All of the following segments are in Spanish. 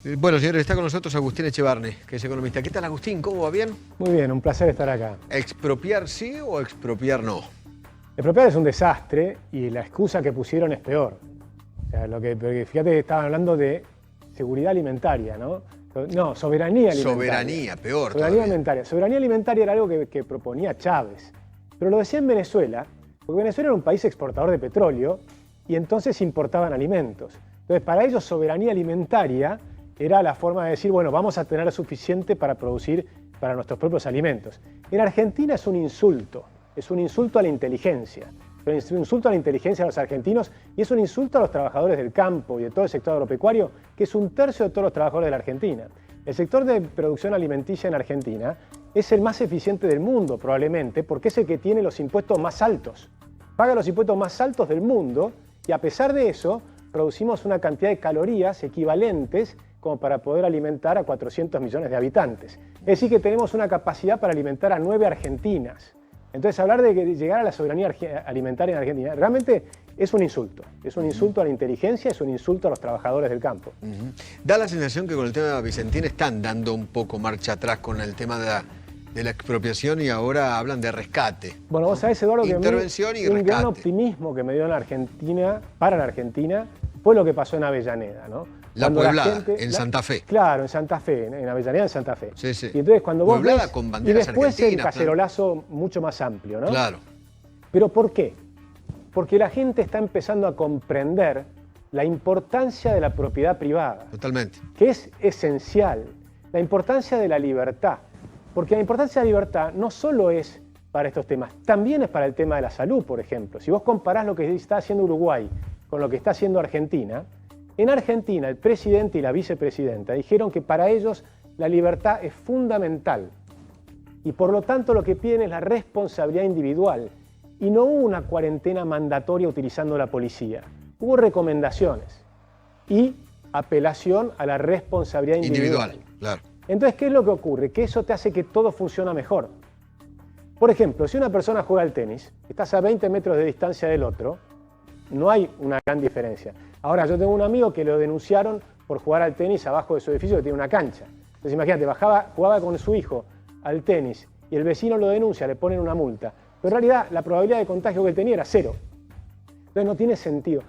Bueno, señores, está con nosotros Agustín Echevarne, que es economista. ¿Qué tal, Agustín? ¿Cómo va? ¿Bien? Muy bien, un placer estar acá. ¿Expropiar sí o expropiar no? Expropiar es un desastre y la excusa que pusieron es peor. O sea, porque fíjate que estaban hablando de seguridad alimentaria, ¿no? No, soberanía alimentaria. Soberanía, peor Soberanía todavía. alimentaria. Soberanía alimentaria era algo que proponía Chávez. Pero lo decía en Venezuela, porque Venezuela era un país exportador de petróleo y entonces importaban alimentos. Entonces, para ellos soberanía alimentaria era la forma de decir, bueno, vamos a tener suficiente para producir para nuestros propios alimentos. En Argentina es un insulto a la inteligencia. Es un insulto a la inteligencia de los argentinos y es un insulto a los trabajadores del campo y de todo el sector agropecuario, que es un tercio de todos los trabajadores de la Argentina. El sector de producción alimenticia en Argentina es el más eficiente del mundo, probablemente, porque es el que tiene los impuestos más altos. Paga los impuestos más altos del mundo y a pesar de eso, producimos una cantidad de calorías equivalentes como para poder alimentar a 400 millones de habitantes. Es decir, que tenemos una capacidad para alimentar a 9 Argentinas. Entonces, hablar de llegar a la soberanía alimentaria en Argentina realmente es un insulto. Es un insulto a la inteligencia, es un insulto a los trabajadores del campo. Da la sensación que con el tema de Vicentín están dando un poco marcha atrás con el tema de la expropiación y ahora hablan de rescate. Bueno, vos sabés, Eduardo, que intervención y un rescate. gran optimismo que me dio en la Argentina, para la Argentina, fue lo que pasó en Avellaneda, ¿no? La Pueblada, en Santa Fe. Claro, en Santa Fe, en Avellaneda, en Santa Fe. Sí, sí. Y entonces cuando vos Pueblada ves, con y banderas después el argentinas, cacerolazo mucho más amplio, ¿no? Claro. ¿Pero por qué? Porque la gente está empezando a comprender la importancia de la propiedad privada. Totalmente. Que es esencial. La importancia de la libertad. Porque la importancia de la libertad no solo es para estos temas, también es para el tema de la salud, por ejemplo. Si vos comparás lo que está haciendo Uruguay con lo que está haciendo Argentina, en Argentina el presidente y la vicepresidenta dijeron que para ellos la libertad es fundamental y por lo tanto lo que piden es la responsabilidad individual y no hubo una cuarentena mandatoria utilizando la policía, hubo recomendaciones y apelación a la responsabilidad individual. Claro. Entonces, ¿qué es lo que ocurre? Que eso te hace que todo funcione mejor. Por ejemplo, si una persona juega al tenis, estás a 20 metros de distancia del otro, no hay una gran diferencia. Ahora, yo tengo un amigo que lo denunciaron por jugar al tenis abajo de su edificio que tiene una cancha. Entonces, imagínate, jugaba con su hijo al tenis y el vecino lo denuncia, le ponen una multa. Pero en realidad, la probabilidad de contagio que él tenía era 0. Entonces, no tiene sentido.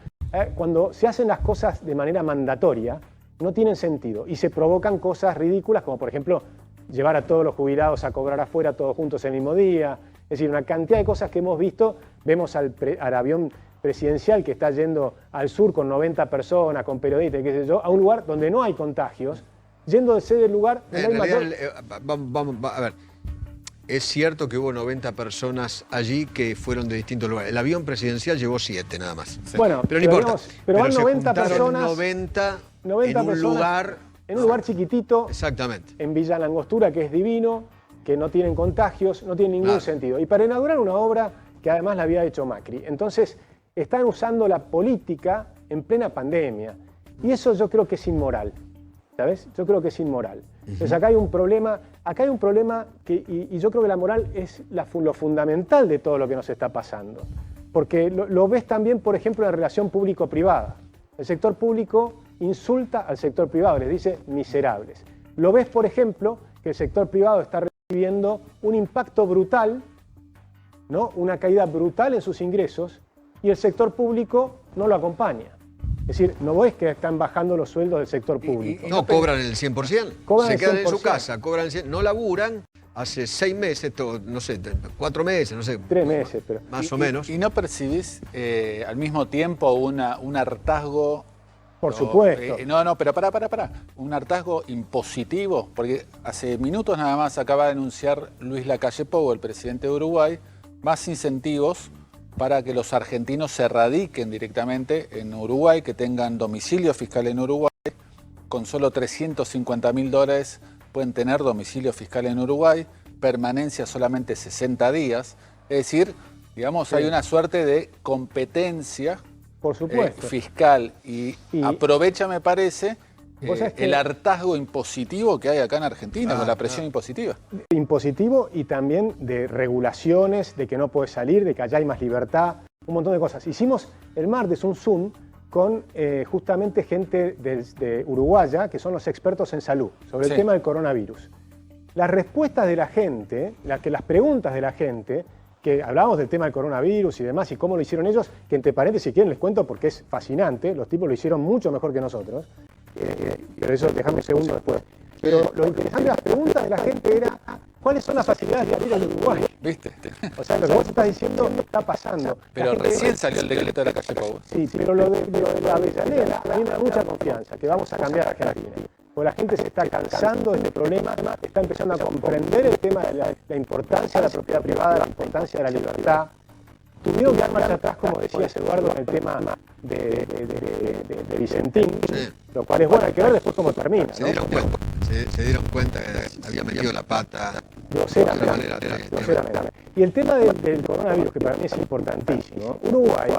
Cuando se hacen las cosas de manera mandatoria, no tienen sentido y se provocan cosas ridículas, como por ejemplo, llevar a todos los jubilados a cobrar afuera todos juntos el mismo día. Es decir, una cantidad de cosas que hemos visto. Vemos al avión presidencial que está yendo al sur con 90 personas, con periodistas, qué sé yo, a un lugar donde no hay contagios, yéndose del lugar donde hay mayor... Vamos, a ver, es cierto que hubo 90 personas allí que fueron de distintos lugares. El avión presidencial llevó 7 nada más. Sí. Bueno, pero no importa. Pero van se 90 juntaron personas... 90 en personas, un lugar... En un lugar chiquitito. Exactamente. En Villa Langostura, que es divino, que no tienen contagios, no tiene ningún sentido. Y para inaugurar una obra que además la había hecho Macri. Entonces, están usando la política en plena pandemia. Y eso yo creo que es inmoral. ¿Sabes? Yo creo que es inmoral. Entonces acá hay un problema que, y yo creo que la moral es lo fundamental de todo lo que nos está pasando. Porque lo ves también, por ejemplo, en la relación público-privada. El sector público insulta al sector privado, les dice miserables. Lo ves, por ejemplo, que el sector privado está recibiendo un impacto brutal, ¿no? Una caída brutal en sus ingresos, y el sector público no lo acompaña. Es decir, no ves que están bajando los sueldos del sector público. No, cobran el 100%. Cobran se el quedan en 100%. su casa, cobran el 100%. No laburan hace 6 meses, no sé, 4 meses, no sé. 3 meses, pero... Más o menos. ¿Y no percibís al mismo tiempo un hartazgo? Por supuesto. Pero pará. Un hartazgo impositivo, porque hace minutos nada más acaba de anunciar Luis Lacalle Pou, el presidente de Uruguay, más incentivos para que los argentinos se radiquen directamente en Uruguay, que tengan domicilio fiscal en Uruguay. Con solo $350.000 pueden tener domicilio fiscal en Uruguay, permanencia solamente 60 días. Es decir, digamos, sí, hay una suerte de competencia, por supuesto, fiscal y aprovecha, me parece, el hartazgo impositivo que hay acá en Argentina, con la presión impositiva. Impositivo y también de regulaciones, de que no puedes salir, de que allá hay más libertad, un montón de cosas. Hicimos el martes un Zoom con justamente gente de uruguaya, que son los expertos en salud, sobre el tema del coronavirus. Las respuestas de la gente, las preguntas de la gente, que hablábamos del tema del coronavirus y demás, y cómo lo hicieron ellos, que entre paréntesis, si quieren les cuento porque es fascinante, los tipos lo hicieron mucho mejor que nosotros, pero eso dejame un segundo después. Pero lo interesante de las preguntas de la gente era, ¿cuáles son las facilidades de abrir al Uruguay? ¿Viste? O sea, lo que vos estás diciendo está pasando. Pero recién salió el decreto de la calle Pou. Sí, pero lo de la Avellaneda, a mí me da mucha confianza, que vamos a cambiar a Argentina. Porque la gente se está cansando de este problema, está empezando a comprender el tema de la importancia de la propiedad privada, la importancia de la libertad. Tuvieron que dar marcha atrás, como decías Eduardo, en el tema de Vicentín, lo cual es bueno, hay que ver después cómo termina, ¿no? Se dieron cuenta que había metido la pata groseramente. Y el tema del coronavirus, que para mí es importantísimo, Uruguay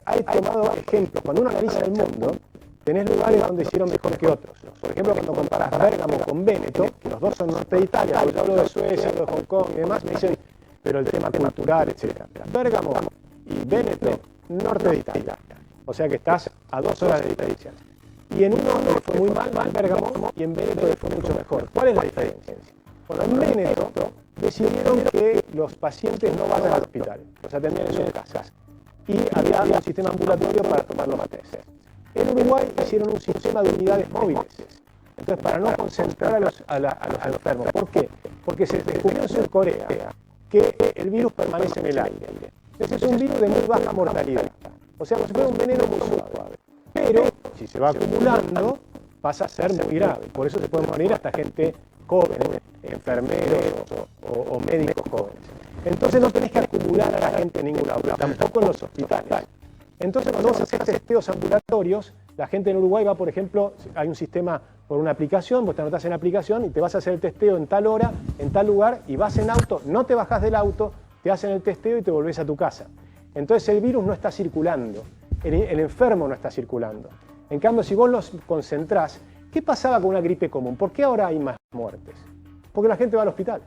ha tomado ejemplos. Cuando uno analiza el mundo, tenés lugares donde hicieron mejor que otros. Por ejemplo, cuando comparás Bérgamo con Véneto, que los dos son norte de Italia, yo hablo de Suecia, hablo de Hong Kong y demás, me dicen, pero el tema cultural, etc. Bérgamo y Véneto, norte de Italia. O sea que estás a 2 horas de distancia. Y en uno le fue muy mal Bérgamo y en Véneto le fue mucho mejor. ¿Cuál es la diferencia? Bueno, en Véneto decidieron que los pacientes no vayan al hospital, los atendían en sus casas. Y había un sistema ambulatorio para tomar los test. En Uruguay hicieron un sistema de unidades móviles. Entonces, para no concentrar a los enfermos. ¿Por qué? Porque se descubrió en Surcorea que el virus permanece en el aire. Entonces, es un virus de muy baja mortalidad. O sea, como si fuera un veneno muy suave. Pero, si se va acumulando, pasa a ser muy grave. Por eso se puede morir hasta gente joven, enfermeros o médicos jóvenes. Entonces, no tenés que acumular a la gente en ningún lado, tampoco en los hospitales. Entonces, cuando vos haces testeos ambulatorios, la gente en Uruguay va, por ejemplo, hay un sistema por una aplicación, vos te anotás en la aplicación y te vas a hacer el testeo en tal hora, en tal lugar, y vas en auto, no te bajás del auto, te hacen el testeo y te volvés a tu casa. Entonces el virus no está circulando, el enfermo no está circulando. En cambio, si vos los concentrás, ¿qué pasaba con una gripe común? ¿Por qué ahora hay más muertes? Porque la gente va al hospital.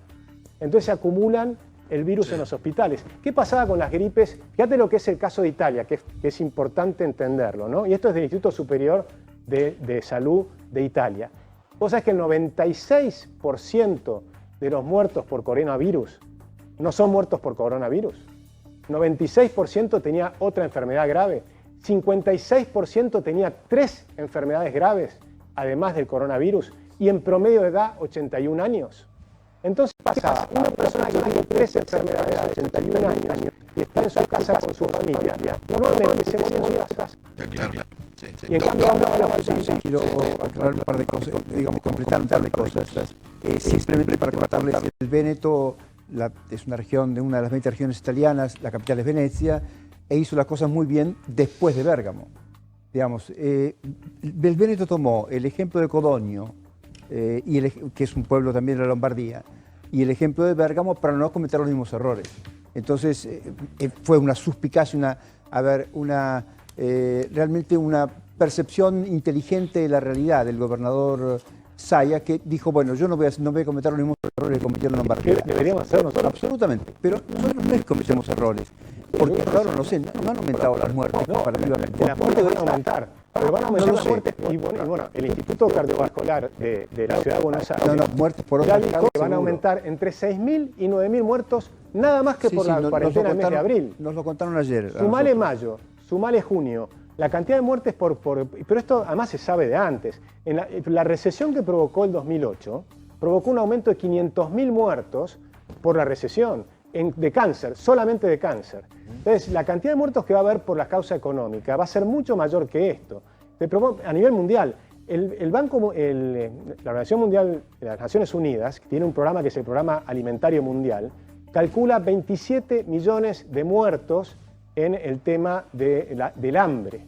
Entonces se acumulan el virus en los hospitales. ¿Qué pasaba con las gripes? Fíjate lo que es el caso de Italia, que es importante entenderlo, ¿no? Y esto es del Instituto Superior de Salud de Italia. Vos sabés que el 96% de los muertos por coronavirus no son muertos por coronavirus. 96% tenía otra enfermedad grave. 56% tenía 3 enfermedades graves, además del coronavirus, y en promedio de edad 81 años. Entonces pasaba una persona que tiene 3 enfermedades a 81 años y está en su casa con su familia. Normalmente se muere en su casa. Y en cambio quiero aclarar un par de cosas, digamos, completar un par de cosas. Simplemente para contarles, el Véneto es una región, de una de las 20 regiones italianas, la capital es Venecia, e hizo las cosas muy bien después de Bérgamo. Digamos, el Véneto tomó el ejemplo de Codogno, que es un pueblo también de la Lombardía, y el ejemplo de Bérgamo para no cometer los mismos errores. Entonces fue una suspicacia, realmente una percepción inteligente de la realidad del gobernador Zaia, que dijo, bueno, yo no voy a cometer los mismos errores que cometieron en Lombardía. Deberíamos hacer nosotros. Absolutamente, pero nosotros no es que cometemos errores, porque ahora no han aumentado las muertes comparativamente. Las muertes van a aumentar, pero van a aumentar las muertes. Y bueno, el Instituto Cardiovascular de la Ciudad de Buenos Aires muertes por ya dijo que van a aumentar entre 6.000 y 9.000 muertos, nada más que por la cuarentena del mes de abril. Nos lo contaron ayer. Sumale mayo, sumale junio, la cantidad de muertes pero esto además se sabe de antes. En la recesión que provocó el 2008, provocó un aumento de 500.000 muertos por la recesión, de cáncer, solamente de cáncer. Entonces, la cantidad de muertos que va a haber por la causa económica va a ser mucho mayor que esto. A nivel mundial, la Organización Mundial de las Naciones Unidas, que tiene un programa que es el Programa Alimentario Mundial, calcula 27 millones de muertos en el tema del hambre,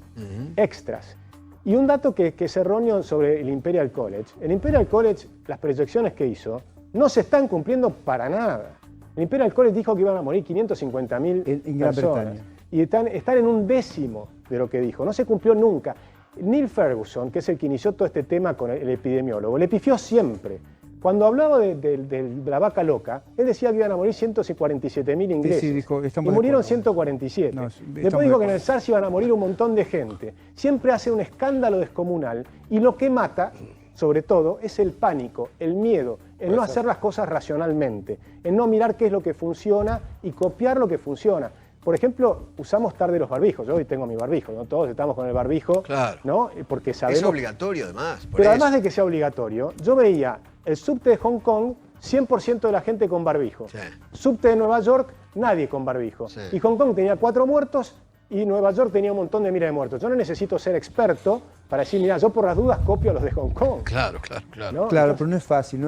extras. Y un dato que es erróneo sobre el Imperial College. El Imperial College, las proyecciones que hizo, no se están cumpliendo para nada. El Imperial College dijo que iban a morir 550.000 personas. Y están en un décimo de lo que dijo. No se cumplió nunca. Neil Ferguson, que es el que inició todo este tema con el epidemiólogo, le pifió siempre. Cuando hablaba de la vaca loca, él decía que iban a morir 147.000 ingleses. Sí, dijo, y estamos de murieron acuerdo. 147. No, estamos Después de dijo que en acuerdo. el SARS iban a morir un montón de gente. Siempre hace un escándalo descomunal y lo que mata, sobre todo, es el pánico, el miedo, el no hacer las cosas racionalmente, el no mirar qué es lo que funciona y copiar lo que funciona. Por ejemplo, usamos tarde los barbijos. Yo hoy tengo mi barbijo, ¿no? Todos estamos con el barbijo, Claro. ¿no? Porque sabemos... Es obligatorio además. por Pero eso. además de que sea obligatorio, yo veía el subte de Hong Kong, 100% de la gente con barbijo. Sí. Subte de Nueva York, nadie con barbijo. Sí. Y Hong Kong tenía 4 muertos y Nueva York tenía un montón de miles de muertos. Yo no necesito ser experto para decir, mira, yo por las dudas copio a los de Hong Kong. Claro. ¿no? Claro, Entonces, pero no es fácil,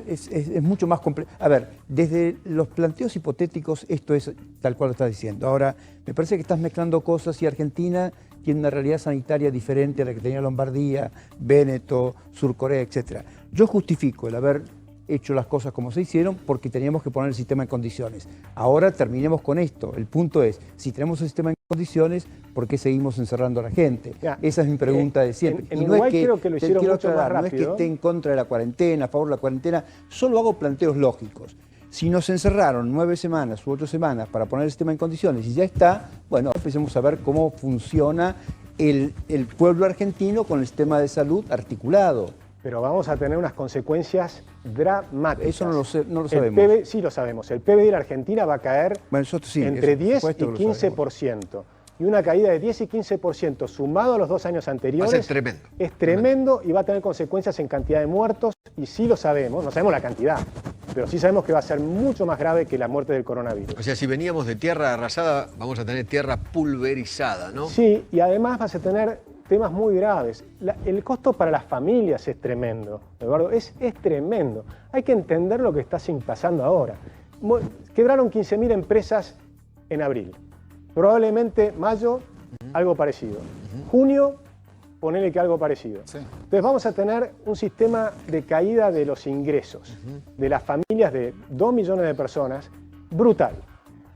es mucho más complejo. A ver, desde los planteos hipotéticos, esto es tal cual lo estás diciendo. Ahora, me parece que estás mezclando cosas y Argentina tiene una realidad sanitaria diferente a la que tenía Lombardía, Véneto, Surcorea, etc. Yo justifico el haber hecho las cosas como se hicieron porque teníamos que poner el sistema en condiciones. Ahora terminemos con esto. El punto es, si tenemos el sistema en condiciones, ¿por qué seguimos encerrando a la gente? Ya, Esa es mi pregunta de siempre. en Y Uruguay creo que lo te hicieron quiero mucho más aclarar, no es que rápido. esté en contra de la cuarentena, a favor de la cuarentena, solo hago planteos lógicos. Si nos encerraron 9 semanas u 8 semanas para poner el sistema en condiciones y ya está, bueno, empecemos a ver cómo funciona el pueblo argentino con el sistema de salud articulado. pero vamos a tener unas consecuencias dramáticas. Eso no lo El sabemos. PBI, sí lo sabemos. El PBI de la Argentina va a caer Bueno, eso sí, entre eso, por 10 supuesto y que lo sabemos. 15%. Y una caída de 10 y 15% sumado a los 2 años anteriores. Va a ser tremendo. Es tremendo y va a tener consecuencias en cantidad de muertos. Y sí lo sabemos, no sabemos la cantidad, pero sí sabemos que va a ser mucho más grave que la muerte del coronavirus. O sea, si veníamos de tierra arrasada, vamos a tener tierra pulverizada, ¿no? Sí, y además vas a tener temas muy graves. El costo para las familias es tremendo, Eduardo, es tremendo. Hay que entender lo que está pasando ahora. Quebraron 15.000 empresas en abril. Probablemente mayo, algo parecido. Junio, ponele que algo parecido. Sí. Entonces vamos a tener un sistema de caída de los ingresos de las familias de 2 millones de personas, brutal.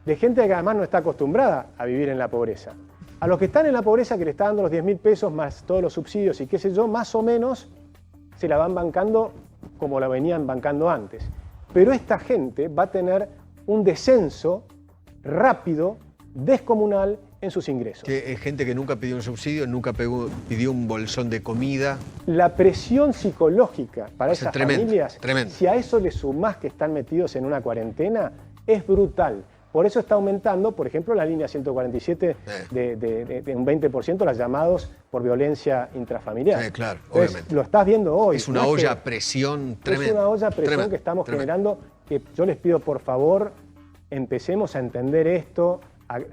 De gente que además no está acostumbrada a vivir en la pobreza. A los que están en la pobreza, que le está dando los 10.000 pesos más todos los subsidios y qué sé yo, más o menos se la van bancando como la venían bancando antes. Pero esta gente va a tener un descenso rápido, descomunal, en sus ingresos. Que es gente que nunca pidió un subsidio, nunca pidió un bolsón de comida. La presión psicológica para Va a ser esas tremendo, familias, tremendo. si a eso le sumás que están metidos en una cuarentena, es brutal. Por eso está aumentando, por ejemplo, la línea 147 de un 20% las llamados por violencia intrafamiliar. Sí, claro, Entonces, obviamente. lo estás viendo hoy. Es una No olla a que- presión tremenda. Es una olla a presión Tremendo, que estamos tremendo. generando, que yo les pido, por favor, empecemos a entender esto,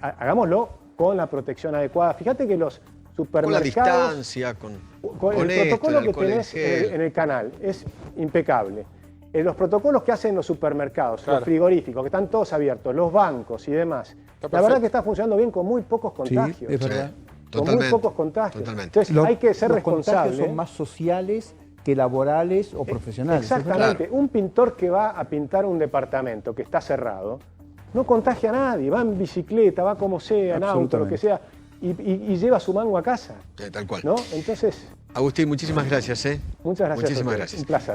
hagámoslo con la protección adecuada. Fíjate que los Con la supermercados... distancia, con El esto, protocolo que alcohol en tenés gel. en el canal es impecable. Los protocolos que hacen los supermercados, Claro. los frigoríficos, que están todos abiertos, los bancos y demás, la perfecto. verdad que está funcionando bien con muy pocos contagios. es verdad. Con muy Totalmente, pocos contagios. totalmente. Entonces hay que ser los contagios responsable. son más sociales que laborales o profesionales. es verdad. Exactamente. Un pintor que va a pintar un departamento que está cerrado, no contagia a nadie, va en bicicleta, va como sea, en auto, lo que sea, y lleva su mango a casa. Tal cual. ¿No? Entonces, Agustín, muchísimas gracias. muchas gracias. Muchísimas a ustedes. gracias. Un placer.